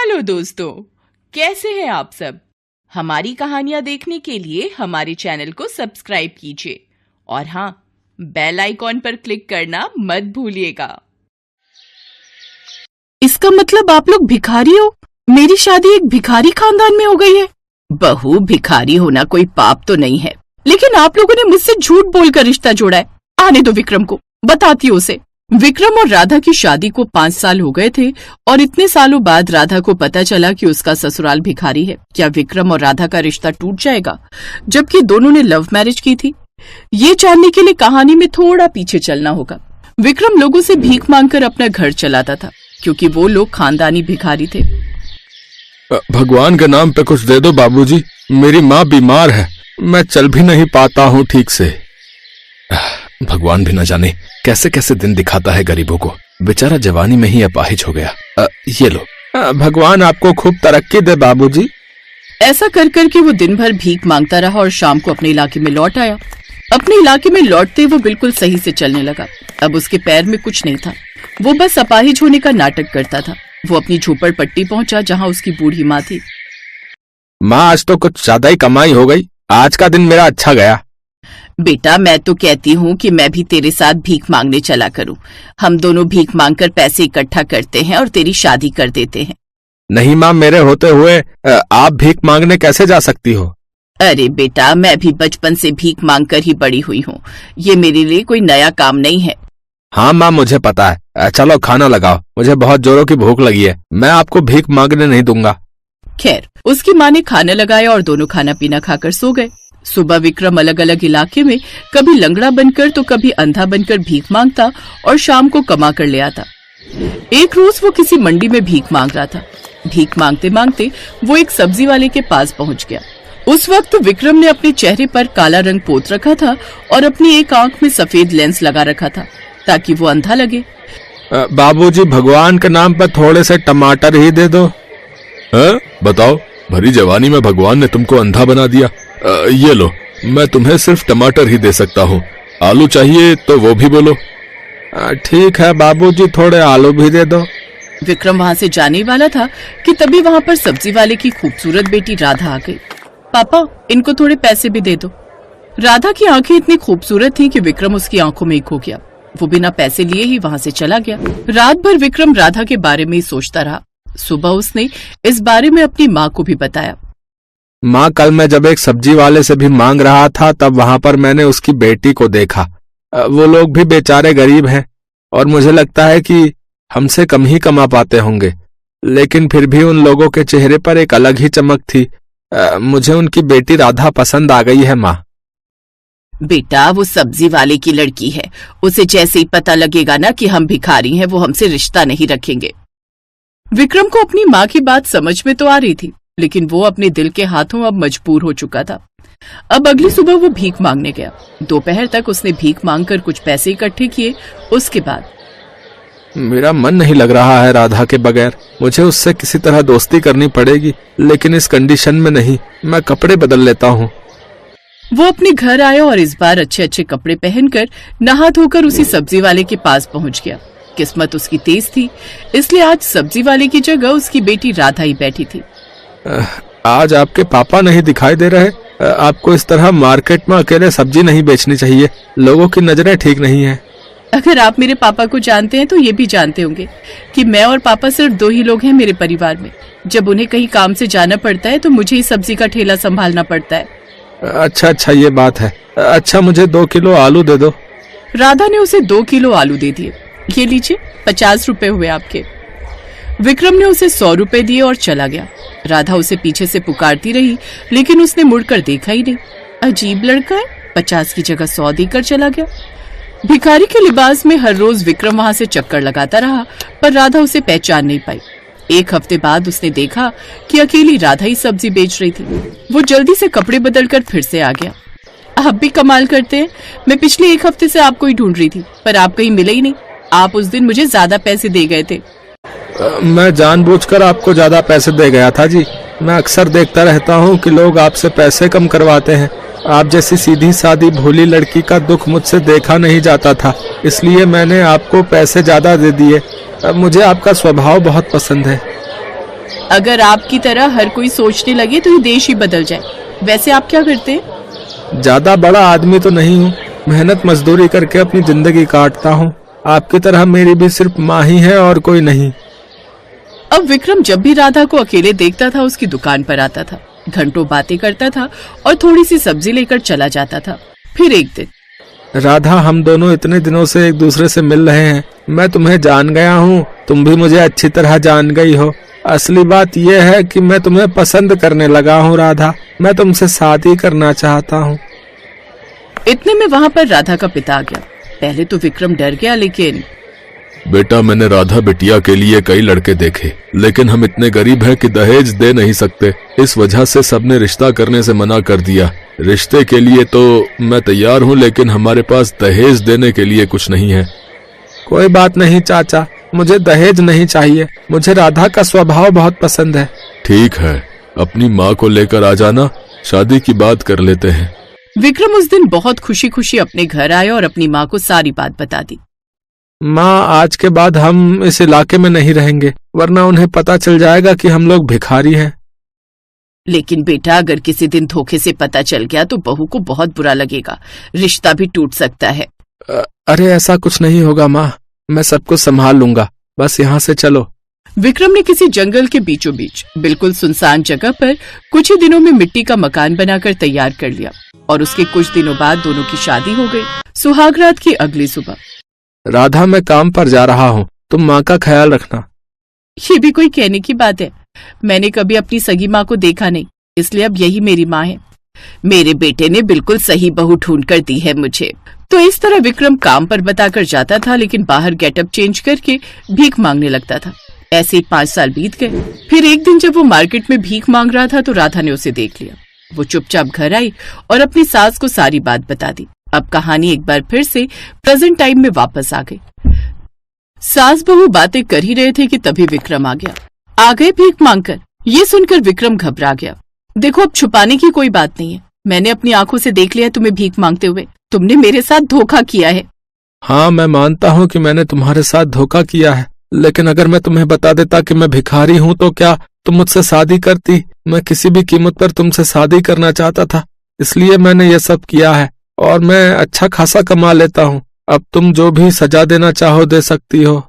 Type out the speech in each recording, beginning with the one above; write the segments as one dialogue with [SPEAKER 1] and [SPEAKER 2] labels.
[SPEAKER 1] Hello दोस्तों, कैसे हैं आप सब। हमारी कहानियां देखने के लिए हमारे चैनल को सब्सक्राइब कीजिए और हाँ, बेल आइकॉन पर क्लिक करना मत भूलिएगा।
[SPEAKER 2] इसका मतलब आप लोग भिखारी हो। मेरी शादी एक भिखारी खानदान में हो गई है। बहू, भिखारी होना कोई पाप तो नहीं है, लेकिन आप लोगों ने मुझसे झूठ बोलकर रिश्ता जोड़ा है। आने दो विक्रम को, बताती हूँ उसे। विक्रम और राधा की शादी को 5 साल हो गए थे और इतने सालों बाद राधा को पता चला कि उसका ससुराल भिखारी है। क्या विक्रम और राधा का रिश्ता टूट जाएगा, जबकि दोनों ने लव मैरिज की थी? ये जानने के लिए कहानी में थोड़ा पीछे चलना होगा। विक्रम लोगों से भीख मांगकर अपना घर चलाता था, क्योंकि वो लोग खानदानी भिखारी थे।
[SPEAKER 3] भगवान के नाम पे कुछ दे दो बाबूजी, मेरी माँ बीमार है, मैं चल भी नहीं पाता हूँ ठीक से। भगवान भी न जाने कैसे कैसे दिन दिखाता है गरीबों को। बेचारा जवानी में ही अपाहिज हो गया। ये लो, भगवान आपको खूब तरक्की दे बाबूजी।
[SPEAKER 2] ऐसा कर करके वो दिन भर भीख मांगता रहा और शाम को अपने इलाके में लौट आया। अपने इलाके में लौटते वो बिल्कुल सही से चलने लगा। अब उसके पैर में कुछ नहीं था, वो बस अपाहिज होने का नाटक करता था। वो अपनी झोपड़पट्टी पहुंचा जहां उसकी बूढ़ी माँ थी।
[SPEAKER 3] माँ, आज तो कुछ ज्यादा ही कमाई हो गई, आज का दिन मेरा अच्छा गया।
[SPEAKER 2] बेटा, मैं तो कहती हूँ कि मैं भी तेरे साथ भीख मांगने चला करूँ। हम दोनों भीख मांगकर पैसे इकट्ठा करते हैं और तेरी शादी कर देते हैं।
[SPEAKER 3] नहीं माँ, मेरे होते हुए आप भीख मांगने कैसे जा सकती हो?
[SPEAKER 2] अरे बेटा, मैं भी बचपन से भीख मांगकर ही बड़ी हुई हूँ। ये मेरे लिए कोई नया काम नहीं है।
[SPEAKER 3] हाँ माँ, मुझे पता है। चलो खाना लगाओ, मुझे बहुत जोरों की भूख लगी है। मैं आपको भीख मांगने नहीं दूंगा।
[SPEAKER 2] खैर, उसकी माँ ने खाना लगाया और दोनों खाना पीना खाकर सो गए। सुबह विक्रम अलग अलग इलाके में कभी लंगड़ा बनकर तो कभी अंधा बनकर भीख मांगता और शाम को कमा कर ले आता। एक रोज वो किसी मंडी में भीख मांग रहा था। भीख मांगते मांगते वो एक सब्जी वाले के पास पहुंच गया। उस वक्त विक्रम ने अपने चेहरे पर काला रंग पोत रखा था और अपनी एक आंख में सफेद लेंस लगा रखा था ताकि वो अंधा लगे।
[SPEAKER 3] बाबूजी, भगवान के नाम पर थोड़े से टमाटर ही दे दो। बताओ, भरी जवानी में भगवान ने तुमको अंधा बना दिया। ये लो, मैं तुम्हें सिर्फ टमाटर ही दे सकता हूँ। आलू चाहिए तो वो भी बोलो। ठीक है बाबूजी, थोड़े आलू भी दे दो।
[SPEAKER 2] विक्रम वहाँ से जाने वाला था कि तभी वहाँ पर सब्जी वाले की खूबसूरत बेटी राधा आ गई। पापा, इनको थोड़े पैसे भी दे दो। राधा की आंखें इतनी खूबसूरत थीं कि विक्रम उसकी आंखों में एक हो गया। वो बिना पैसे लिए ही वहाँ से चला गया। रात भर विक्रम राधा के बारे में ही सोचता रहा। सुबह उसने इस बारे में अपनी माँ को भी बताया।
[SPEAKER 3] माँ, कल मैं जब एक सब्जी वाले से भी मांग रहा था तब वहां पर मैंने उसकी बेटी को देखा। वो लोग भी बेचारे गरीब हैं और मुझे लगता है कि हमसे कम ही कमा पाते होंगे, लेकिन फिर भी उन लोगों के चेहरे पर एक अलग ही चमक थी। मुझे उनकी बेटी राधा पसंद आ गई है माँ।
[SPEAKER 2] बेटा, वो सब्जी वाले की लड़की है। उसे जैसे ही पता लगेगा ना कि हम भिखारी हैं, वो हमसे रिश्ता नहीं रखेंगे। विक्रम को अपनी माँ की बात समझ में तो आ रही थी, लेकिन वो अपने दिल के हाथों अब मजबूर हो चुका था। अब अगली सुबह वो भीख मांगने गया। दोपहर तक उसने भीख मांगकर कुछ पैसे इकट्ठे किए। उसके बाद,
[SPEAKER 3] मेरा मन नहीं लग रहा है राधा के बगैर। मुझे उससे किसी तरह दोस्ती करनी पड़ेगी, लेकिन इस कंडीशन में नहीं। मैं कपड़े बदल लेता हूँ।
[SPEAKER 2] वो अपने घर आया और इस बार अच्छे अच्छे कपड़े पहनकर नहा धोकर उसी सब्जी वाले के पास पहुंच गया। किस्मत उसकी तेज थी, इसलिए आज सब्जी वाले की जगह उसकी बेटी राधा ही बैठी थी।
[SPEAKER 3] आज आपके पापा नहीं दिखाई दे रहे। आपको इस तरह मार्केट में अकेले सब्जी नहीं बेचनी चाहिए, लोगों की नजरें ठीक नहीं है।
[SPEAKER 2] अगर आप मेरे पापा को जानते हैं तो ये भी जानते होंगे कि मैं और पापा सिर्फ 2 ही लोग हैं मेरे परिवार में। जब उन्हें कहीं काम से जाना पड़ता है तो मुझे ही सब्जी का ठेला संभालना पड़ता है।
[SPEAKER 3] अच्छा, ये बात है। अच्छा, मुझे 2 किलो आलू दे दो।
[SPEAKER 2] राधा ने उसे 2 किलो आलू दे दिए। ये लीजिए, 50 रुपए हुए आपके। विक्रम ने उसे 100 रुपए दिए और चला गया। राधा उसे पीछे से पुकारती रही, लेकिन उसने मुड़कर देखा ही नहीं। अजीब लड़का है, 50 की जगह 100 देकर चला गया। भिखारी के लिबास में हर रोज विक्रम वहां से चक्कर लगाता रहा, पर राधा उसे पहचान नहीं पाई। एक हफ्ते बाद उसने देखा कि अकेली राधा ही सब्जी बेच रही थी। वो जल्दी से कपड़े बदलकर फिर से आ गया। आप भी कमाल करते हैं। मैं पिछले 1 हफ्ते से आपको ही ढूंढ रही थी, पर आप कहीं मिले ही नहीं। आप उस दिन मुझे ज्यादा पैसे दे गए थे।
[SPEAKER 3] मैं जानबूझकर आपको ज्यादा पैसे दे गया था जी। मैं अक्सर देखता रहता हूँ कि लोग आपसे पैसे कम करवाते हैं। आप जैसी सीधी सादी भोली लड़की का दुख मुझसे देखा नहीं जाता था, इसलिए मैंने आपको पैसे ज्यादा दे दिए। मुझे आपका स्वभाव बहुत पसंद है।
[SPEAKER 2] अगर आपकी तरह हर कोई सोचने लगे तो ये देश ही बदल जाए। वैसे आप क्या करते हैं?
[SPEAKER 3] ज्यादा बड़ा आदमी तो नहीं हूँ, मेहनत मजदूरी करके अपनी जिंदगी काटता हूँ। आपकी तरह मेरी भी सिर्फ माँ ही है और कोई नहीं।
[SPEAKER 2] अब विक्रम जब भी राधा को अकेले देखता था उसकी दुकान पर आता था, घंटों बातें करता था और थोड़ी सी सब्जी लेकर चला जाता था। फिर एक दिन,
[SPEAKER 3] राधा, हम दोनों इतने दिनों से एक दूसरे से मिल रहे हैं। मैं तुम्हें जान गया हूँ, तुम भी मुझे अच्छी तरह जान गई हो। असली बात यह है कि मैं तुम्हें पसंद करने लगा हूँ राधा। मैं तुमसे शादी करना चाहता हूँ।
[SPEAKER 2] इतने में वहाँ पर राधा का पिता आ गया। पहले तो विक्रम डर गया, लेकिन
[SPEAKER 3] बेटा, मैंने राधा बिटिया के लिए कई लड़के देखे, लेकिन हम इतने गरीब हैं कि दहेज दे नहीं सकते। इस वजह से सबने रिश्ता करने से मना कर दिया। रिश्ते के लिए तो मैं तैयार हूँ, लेकिन हमारे पास दहेज देने के लिए कुछ नहीं है। कोई बात नहीं चाचा, मुझे दहेज नहीं चाहिए। मुझे राधा का स्वभाव बहुत पसंद है। ठीक है, अपनी माँ को लेकर आ जाना, शादी की बात कर लेते हैं।
[SPEAKER 2] विक्रम उस दिन बहुत खुशी खुशी अपने घर आया और अपनी माँ को सारी बात बता दी।
[SPEAKER 3] माँ, आज के बाद हम इस इलाके में नहीं रहेंगे, वरना उन्हें पता चल जाएगा कि हम लोग भिखारी हैं।
[SPEAKER 2] लेकिन बेटा, अगर किसी दिन धोखे से पता चल गया तो बहू को बहुत बुरा लगेगा, रिश्ता भी टूट सकता है।
[SPEAKER 3] अरे ऐसा कुछ नहीं होगा माँ, मैं सब कुछ संभाल लूंगा, बस यहाँ से चलो।
[SPEAKER 2] विक्रम ने किसी जंगल के बीचों बीच बिल्कुल सुनसान जगह पर कुछ ही दिनों में मिट्टी का मकान बनाकर तैयार कर लिया और उसके कुछ दिनों बाद दोनों की शादी हो गई। सुहागरात की अगली सुबह,
[SPEAKER 3] राधा, मैं काम पर जा रहा हूँ, तुम माँ का ख्याल रखना।
[SPEAKER 2] ये भी कोई कहने की बात है? मैंने कभी अपनी सगी माँ को देखा नहीं, इसलिए अब यही मेरी माँ है। मेरे बेटे ने बिल्कुल सही बहू ढूंढ कर दी है मुझे। तो इस तरह विक्रम काम पर बताकर जाता था, लेकिन बाहर गेटअप चेंज करके भीख मांगने लगता था। ऐसे ही 5 साल बीत गए। फिर एक दिन जब वो मार्केट में भीख मांग रहा था तो राधा ने उसे देख लिया। वो चुपचाप घर आई और अपनी सास को सारी बात बता दी। अब कहानी एक बार फिर से प्रेजेंट टाइम में वापस आ गई। सास बहू बातें कर ही रहे थे कि तभी विक्रम आ गया। आ गए भीख मांगकर? ये सुनकर विक्रम घबरा गया। देखो, अब छुपाने की कोई बात नहीं है, मैंने अपनी आंखों से देख लिया तुम्हें भीख मांगते हुए। तुमने मेरे साथ धोखा किया है।
[SPEAKER 3] हाँ, मैं मानता हूँ कि मैंने तुम्हारे साथ धोखा किया है, लेकिन अगर मैं तुम्हें बता देता कि मैं भिखारी हूँ तो क्या तुम मुझसे शादी करती? मैं किसी भी कीमत पर तुमसे शादी करना चाहता था, इसलिए मैंने ये सब किया है और मैं अच्छा खासा कमा लेता हूँ। अब तुम जो भी सजा देना चाहो दे सकती हो।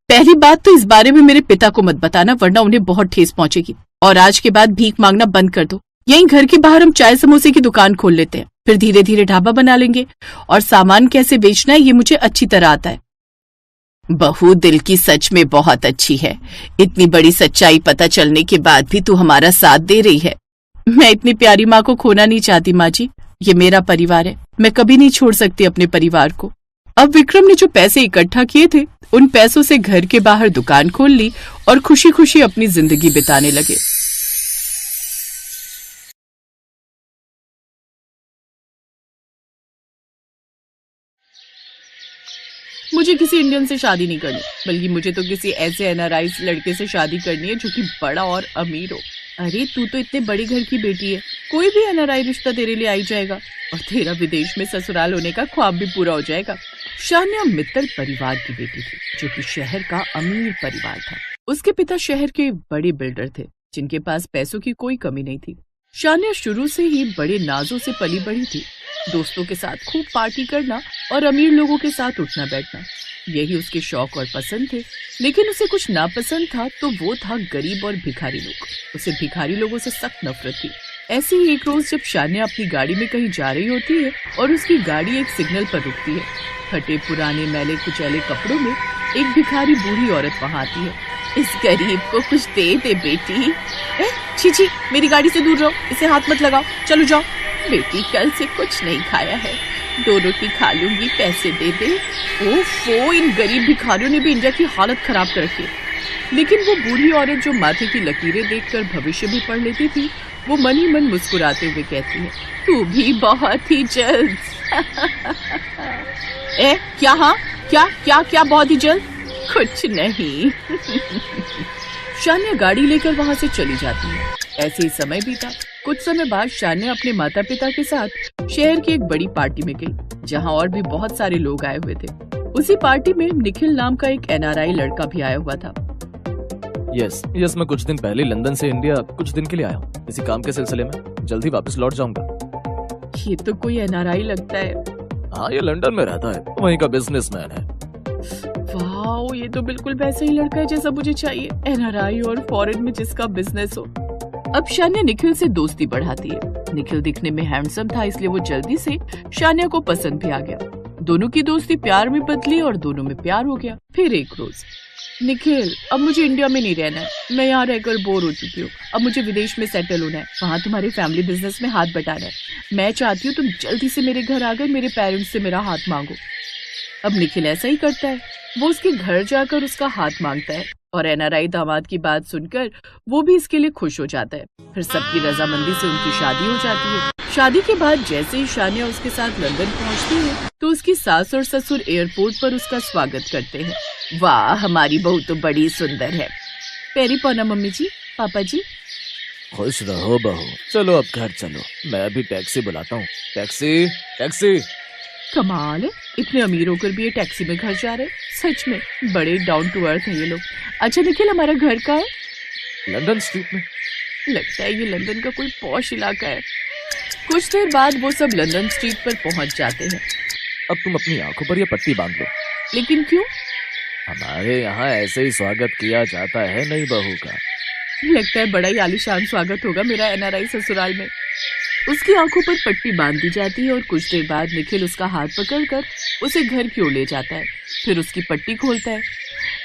[SPEAKER 2] पहली बात तो इस बारे में मेरे पिता को मत बताना, वरना उन्हें बहुत ठेस पहुंचेगी। और आज के बाद भीख मांगना बंद कर दो। यहीं घर के बाहर हम चाय समोसे की दुकान खोल लेते हैं, फिर धीरे धीरे ढाबा बना लेंगे। और सामान कैसे बेचना है ये मुझे अच्छी तरह आता है। बहू दिल की सच में बहुत अच्छी है। इतनी बड़ी सच्चाई पता चलने के बाद भी तू हमारा साथ दे रही है। मैं इतनी प्यारी माँ को खोना नहीं चाहती माँ जी। ये मेरा परिवार है, मैं कभी नहीं छोड़ सकती अपने परिवार को। अब विक्रम ने जो पैसे इकट्ठा किए थे उन पैसों से घर के बाहर दुकान खोल ली और खुशी खुशी अपनी जिंदगी बिताने लगे। मुझे किसी इंडियन से शादी नहीं करनी, बल्कि मुझे तो किसी ऐसे एनआरआई लड़के से शादी करनी है जो कि बड़ा और अमीर हो। अरे तू तो इतने बड़े घर की बेटी है, कोई भी एनआरआई रिश्ता तेरे लिए आई जाएगा और तेरा विदेश में ससुराल होने का ख्वाब भी पूरा हो जाएगा। शान्या मित्तल परिवार की बेटी थी, जो कि शहर का अमीर परिवार था। उसके पिता शहर के बड़े बिल्डर थे, जिनके पास पैसों की कोई कमी नहीं थी। शान्या शुरू से ही बड़े नाजों से पली बड़ी थी। दोस्तों के साथ खूब पार्टी करना और अमीर लोगों के साथ उठना बैठना, यही उसके शौक और पसंद थे। लेकिन उसे कुछ नापसंद था, तो वो था गरीब और भिखारी लोग। उसे भिखारी लोगों से सख्त नफरत थी। ऐसे ही एक रोज जब शान्या अपनी गाड़ी में कहीं जा रही होती है और उसकी गाड़ी एक सिग्नल पर रुकती है, फटे पुराने मैले कुचैले कपड़ों में एक भिखारी बूढ़ी औरत वहां आती है। इस गरीब को कुछ दे दे बेटी। छी, मेरी गाड़ी से दूर रहो, इसे हाथ मत लगाओ, चलो जाओ। बेटी कल से कुछ नहीं खाया है, 2 रोटी खा लूंगी, पैसे दे दे। ओफो, इन गरीब भिखारियों ने भी इंडिया की हालत खराब कर रखी है। लेकिन वो बूढ़ी औरत जो माथे की लकीरें देखकर भविष्य भी पढ़ लेती थी, वो मन ही मन मुस्कुराते हुए कहती है, तू भी बहुत ही जल्द। क्या? हाँ, क्या बहुत ही जल्द? कुछ नहीं। शान्या गाड़ी लेकर वहां से चली जाती है। ऐसे ही समय बीता। कुछ समय बाद शान्या अपने माता पिता के साथ शहर की एक बड़ी पार्टी में गई, जहां और भी बहुत सारे लोग आए हुए थे। उसी पार्टी में निखिल नाम का एक एनआरआई लड़का भी आया हुआ था।
[SPEAKER 4] यस मैं कुछ दिन पहले लंदन से इंडिया कुछ दिन के लिए आया हूँ, किसी काम के सिलसिले में। जल्दी वापस लौट जाऊंगा।
[SPEAKER 2] ये तो कोई एनआरआई लगता है।
[SPEAKER 4] हाँ, ये लंदन में रहता है, वहीं का बिजनेसमैन है।
[SPEAKER 2] वाह, ये तो बिल्कुल वैसा ही लड़का है जैसा मुझे चाहिए, एनआरआई और फॉरेन में जिसका बिजनेस हो। अब शान्या निखिल से दोस्ती बढ़ाती है। निखिल दिखने में हैंडसम था, इसलिए वो जल्दी से शान्या को पसंद भी आ गया। दोनों की दोस्ती प्यार में बदली और दोनों में प्यार हो गया। फिर एक रोज, निखिल अब मुझे इंडिया में नहीं रहना है, मैं यहाँ रहकर बोर हो चुकी हूँ, अब मुझे विदेश में सेटल होना है, वहाँ तुम्हारे फैमिली बिजनेस में हाथ बटाना है। मैं चाहती हूँ तुम जल्दी से मेरे घर आकर मेरे पेरेंट्स से मेरा हाथ मांगो। अब निखिल ऐसा ही करता है, वो उसके घर जाकर उसका हाथ मांगता है और एनआरआई दामाद की बात सुनकर वो भी इसके लिए खुश हो जाता है। फिर सबकी रजामंदी से उनकी शादी हो जाती है। शादी के बाद जैसे ही शान्या उसके साथ लंदन पहुंचती है तो उसकी सास और ससुर एयरपोर्ट पर उसका स्वागत करते हैं। वाह, हमारी बहू तो बड़ी सुंदर है। पैरी पौना मम्मी जी, पापा जी।
[SPEAKER 4] खुश रहो बहू, चलो अब घर चलो, मैं अभी टैक्सी बुलाता हूँ। Taxi taxi.
[SPEAKER 2] कमाल है, इतने अमीर होकर भी ये टैक्सी में घर जा रहे। सच में बड़े डाउन टू अर्थ हैं ये लोग। अच्छा निखिल, हमारा घर का है?
[SPEAKER 4] लंदन स्ट्रीट में।
[SPEAKER 2] लगता है ये लंदन का कोई पॉश इलाका है। कुछ देर बाद वो सब लंदन स्ट्रीट पर पहुंच जाते हैं।
[SPEAKER 4] अब तुम अपनी आंखों पर ये पट्टी बांध लो।
[SPEAKER 2] लेकिन क्यों?
[SPEAKER 4] हमारे यहाँ ऐसे ही स्वागत किया जाता है नई बहू का।
[SPEAKER 2] लगता है बड़ा ही आलीशान स्वागत होगा मेरा एनआरआई ससुराल में। उसकी आंखों पर पट्टी बांध दी जाती है और कुछ देर बाद निखिल उसका हाथ पकड़कर उसे घर की ओर ले जाता है। फिर उसकी पट्टी खोलता है।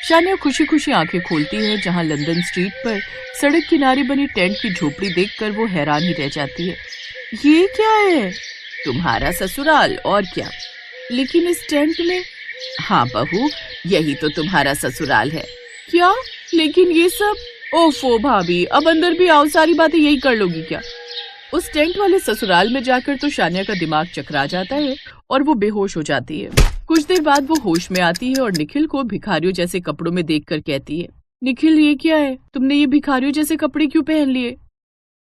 [SPEAKER 2] शान्या खुशी खुशी आंखें खोलती है, जहां लंदन स्ट्रीट पर सड़क किनारे बनी टेंट की झोपड़ी देखकर वो हैरान ही रह जाती है। ये क्या है? तुम्हारा ससुराल, और क्या। लेकिन इस टेंट में? हाँ बहू, यही तो तुम्हारा ससुराल है। क्या? लेकिन ये सब? ओफो भाभी, अब अंदर भी आओ, सारी बातें यही कर लोगी क्या? उस टेंट वाले ससुराल में जाकर तो शान्या का दिमाग चकरा जाता है और वो बेहोश हो जाती है। कुछ देर बाद वो होश में आती है और निखिल को भिखारियों जैसे कपड़ों में देखकर कहती है, निखिल ये क्या है? तुमने ये भिखारियों जैसे कपड़े क्यों पहन लिए?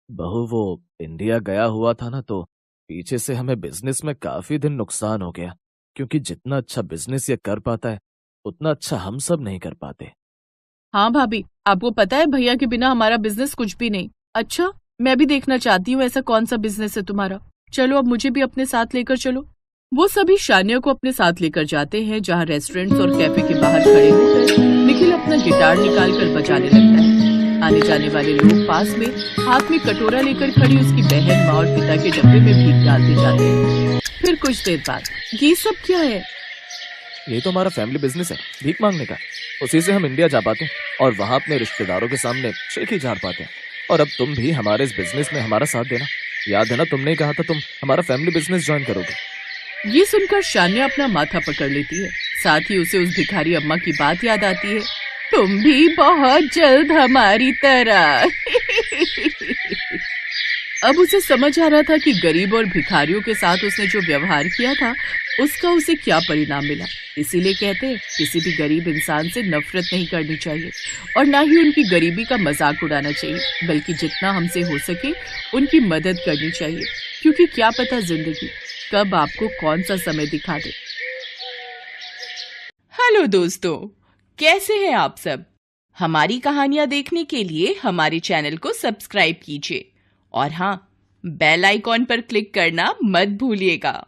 [SPEAKER 4] बहू, वो इंडिया गया हुआ था ना, तो पीछे से हमें बिजनेस में काफी दिन नुकसान हो गया, क्योंकि जितना अच्छा बिजनेस ये कर पाता है उतना अच्छा हम सब नहीं कर पाते।
[SPEAKER 2] हाँ भाभी, आपको पता है भैया के बिना हमारा बिजनेस कुछ भी नहीं। अच्छा, मैं भी देखना चाहती हूँ ऐसा कौन सा बिजनेस है तुम्हारा। चलो अब मुझे भी अपने साथ लेकर चलो। वो सभी शान्या को अपने साथ लेकर जाते हैं, जहाँ रेस्टोरेंट्स और कैफे के बाहर खड़े होकर निखिल अपना गिटार निकालकर बजाने लगता है। आने जाने वाले लोग पास में हाथ में कटोरा लेकर खड़ी उसकी बहन, माँ और पिता के डब्बे में भीख डालते जाते हैं। फिर कुछ देर बाद, ये सब क्या है?
[SPEAKER 4] ये तो हमारा फैमिली बिजनेस है, भीख मांगने का। उसी से हम इंडिया जा पाते हैं और वहाँ अपने रिश्तेदारों के सामने शेख ही झाड़ पाते हैं। और अब तुम भी हमारे इस बिजनेस में हमारा साथ देना। याद है ना, तुमने ही कहा था तुम हमारा फैमिली बिजनेस ज्वाइन करोगे।
[SPEAKER 2] ये सुनकर शान्या अपना माथा पकड़ लेती है। साथ ही उसे उस भिखारी अम्मा की बात याद आती है, तुम भी बहुत जल्द हमारी तरह। अब उसे समझ आ रहा था कि गरीब और भिखारियों के साथ उसने जो व्यवहार किया था उसका उसे क्या परिणाम मिला। इसीलिए कहते हैं किसी भी गरीब इंसान से नफरत नहीं करनी चाहिए और ना ही उनकी गरीबी का मजाक उड़ाना चाहिए, बल्कि जितना हमसे हो सके उनकी मदद करनी चाहिए, क्योंकि क्या पता जिंदगी कब आपको कौन सा समय दिखा दे।
[SPEAKER 1] हेलो दोस्तों, कैसे हैं आप सब? हमारी कहानियां देखने के लिए हमारे चैनल को सब्सक्राइब कीजिए और हाँ, बेल आइकॉन पर क्लिक करना मत भूलिएगा।